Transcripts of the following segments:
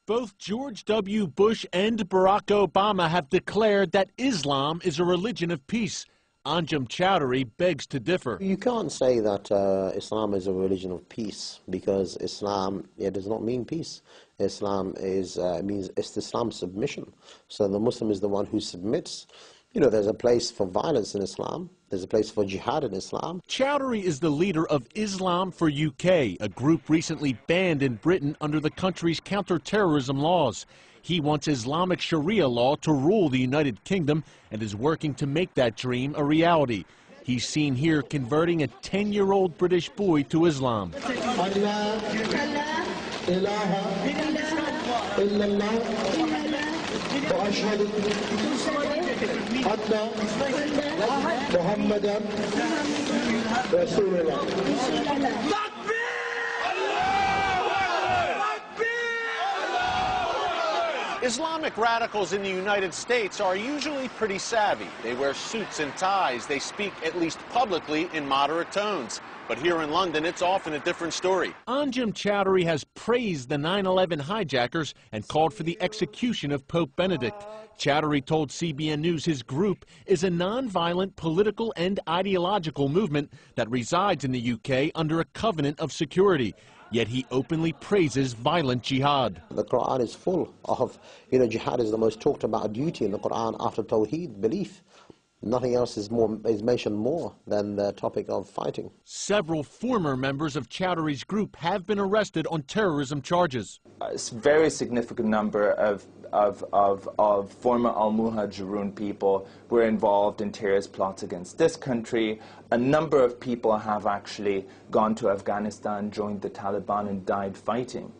Both George W. Bush and Barack Obama have declared that Islam is a religion of peace. Anjem Choudary begs to differ. You can't say that Islam is a religion of peace, because Islam, it does not mean peace. Islam means Islam submission. So the Muslim is the one who submits. You know, there's a place for violence in Islam. There's a place for jihad in Islam. Choudary is the leader of Islam for UK, a group recently banned in Britain under the country's counter-terrorism laws. He wants Islamic Sharia law to rule the United Kingdom and is working to make that dream a reality. He's seen here converting a 10-year-old British boy to Islam. Islamic radicals in the United States are usually pretty savvy. They wear suits and ties. They speak, at least publicly, in moderate tones. But here in London, it's often a different story. Anjem Choudary has praised the 9/11 hijackers and called for the execution of Pope Benedict. Choudary told CBN News his group is a non-violent political and ideological movement that resides in the UK under a covenant of security. Yet he openly praises violent jihad. The Quran is full of, jihad is the most talked about duty in the Quran after Tawheed, belief. Nothing else is mentioned more than the topic of fighting. Several former members of Chowdary's group have been arrested on terrorism charges. A very significant number of former Al-Muhajirun people who are involved in terrorist plots against this country. A number of people have actually gone to Afghanistan, joined the Taliban, and died fighting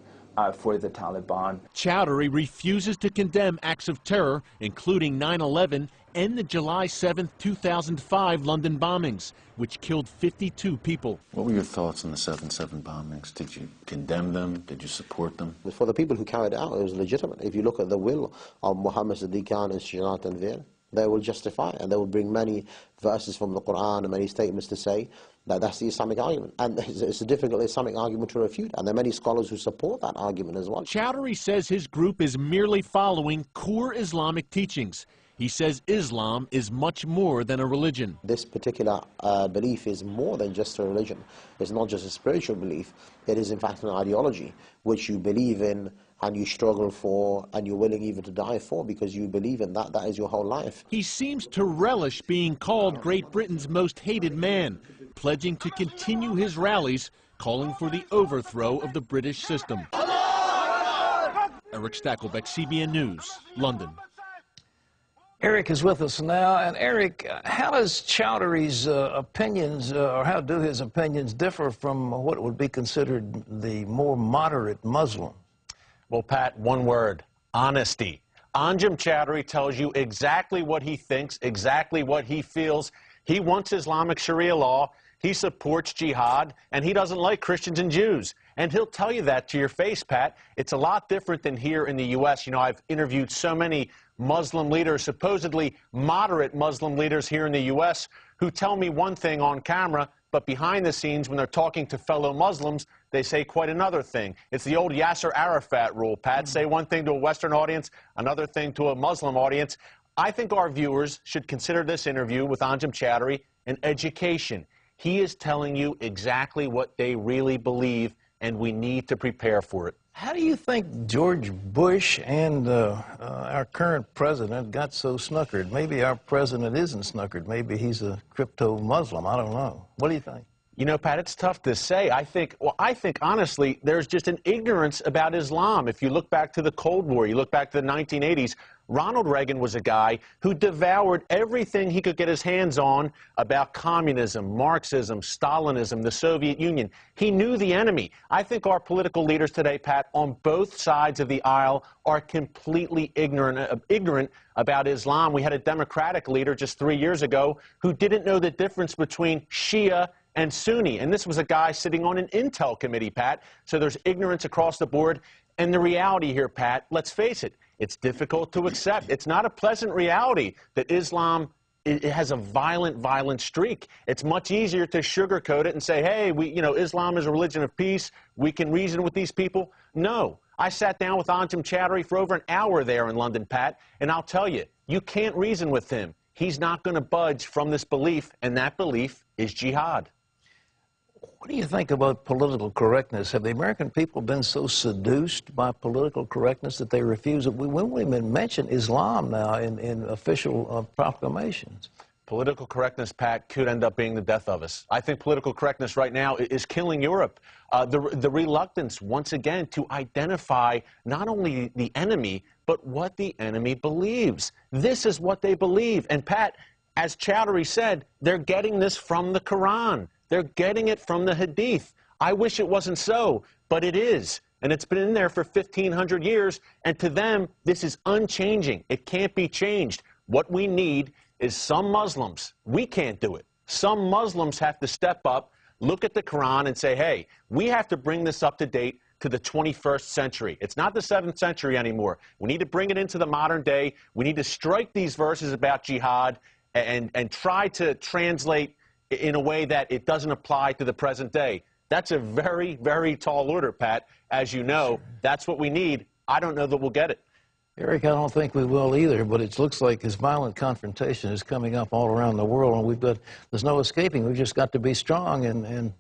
for the Taliban. Choudary refuses to condemn acts of terror, including 9/11 and the July 7, 2005 London bombings, which killed 52 people. What were your thoughts on the 7/7 bombings? Did you condemn them? Did you support them? For the people who carried it out, it was legitimate. If you look at the will of Muhammad Siddiq Khan and Shuja'at Tanveer, they will justify it, and they will bring many verses from the Quran and many statements to say that that's the Islamic argument. And it's a difficult Islamic argument to refute, and there are many scholars who support that argument as well. Choudary says his group is merely following core Islamic teachings. He says Islam is much more than a religion. This particular belief is more than just a religion. It's not just a spiritual belief. It is in fact an ideology which you believe in and you struggle for and you're willing even to die for, because you believe in that. That is your whole life. He seems to relish being called Great Britain's most hated man, pledging to continue his rallies, calling for the overthrow of the British system. Eric Stakelbeck, CBN News, London. Eric is with us now. And Eric, how does Chowdary's opinions, or how do his opinions differ from what would be considered the more moderate Muslim? Well, Pat, one word: honesty. Anjem Choudary tells you exactly what he thinks, exactly what he feels. He wants Islamic Sharia law, he supports jihad, and he doesn't like Christians and Jews. And he'll tell you that to your face, Pat. It's a lot different than here in the U.S. You know, I've interviewed so many Muslim leaders, supposedly moderate Muslim leaders here in the U.S., who tell me one thing on camera, but behind the scenes, when they're talking to fellow Muslims, they say quite another thing. It's the old Yasser Arafat rule, Pat. Say one thing to a Western audience, another thing to a Muslim audience. I think our viewers should consider this interview with Anjem Choudary an education. He is telling you exactly what they really believe, and we need to prepare for it. How do you think George Bush and our current president got so snookered? Maybe our president isn't snookered. Maybe he's a crypto-Muslim. I don't know. What do you think? You know, Pat, it's tough to say. I think honestly, there's just an ignorance about Islam. If you look back to the Cold War, you look back to the 1980s, Ronald Reagan was a guy who devoured everything he could get his hands on about communism, Marxism, Stalinism, the Soviet Union. He knew the enemy. I think our political leaders today, Pat, on both sides of the aisle are completely ignorant about Islam. We had a Democratic leader just 3 years ago who didn't know the difference between Shia and Sunni. And this was a guy sitting on an Intel committee, Pat. So there's ignorance across the board. And the reality here, Pat, let's face it, it's difficult to accept. It's not a pleasant reality that Islam it has a violent streak. It's much easier to sugarcoat it and say, hey, Islam is a religion of peace. We can reason with these people. No. I sat down with Anjem Choudary for over an hour there in London, Pat, and I'll tell you, you can't reason with him. He's not going to budge from this belief, and that belief is jihad. What do you think about political correctness? Have the American people been so seduced by political correctness that they refuse it? We won't even mention Islam now in official proclamations. Political correctness, Pat, could end up being the death of us. I think political correctness right now is killing Europe. The reluctance, once again, to identify not only the enemy, but what the enemy believes. This is what they believe. And, Pat, as Choudary said, they're getting this from the Quran. They're getting it from the Hadith. I wish it wasn't so, but it is. And it's been in there for 1,500 years, and to them, this is unchanging. It can't be changed. What we need is some Muslims. We can't do it. Some Muslims have to step up, look at the Quran, and say, hey, we have to bring this up to date to the 21st century. It's not the 7th century anymore. We need to bring it into the modern day. We need to strike these verses about jihad and try to translate in a way that it doesn't apply to the present day. That's a very, very tall order, Pat. As you know, that's what we need. I don't know that we'll get it. Eric, I don't think we will either, but it looks like this violent confrontation is coming up all around the world, and there's no escaping. We've just got to be strong and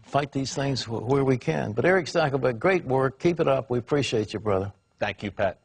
fight these things where we can. But Eric Stakelbeck, great work. Keep it up. We appreciate you, brother. Thank you, Pat.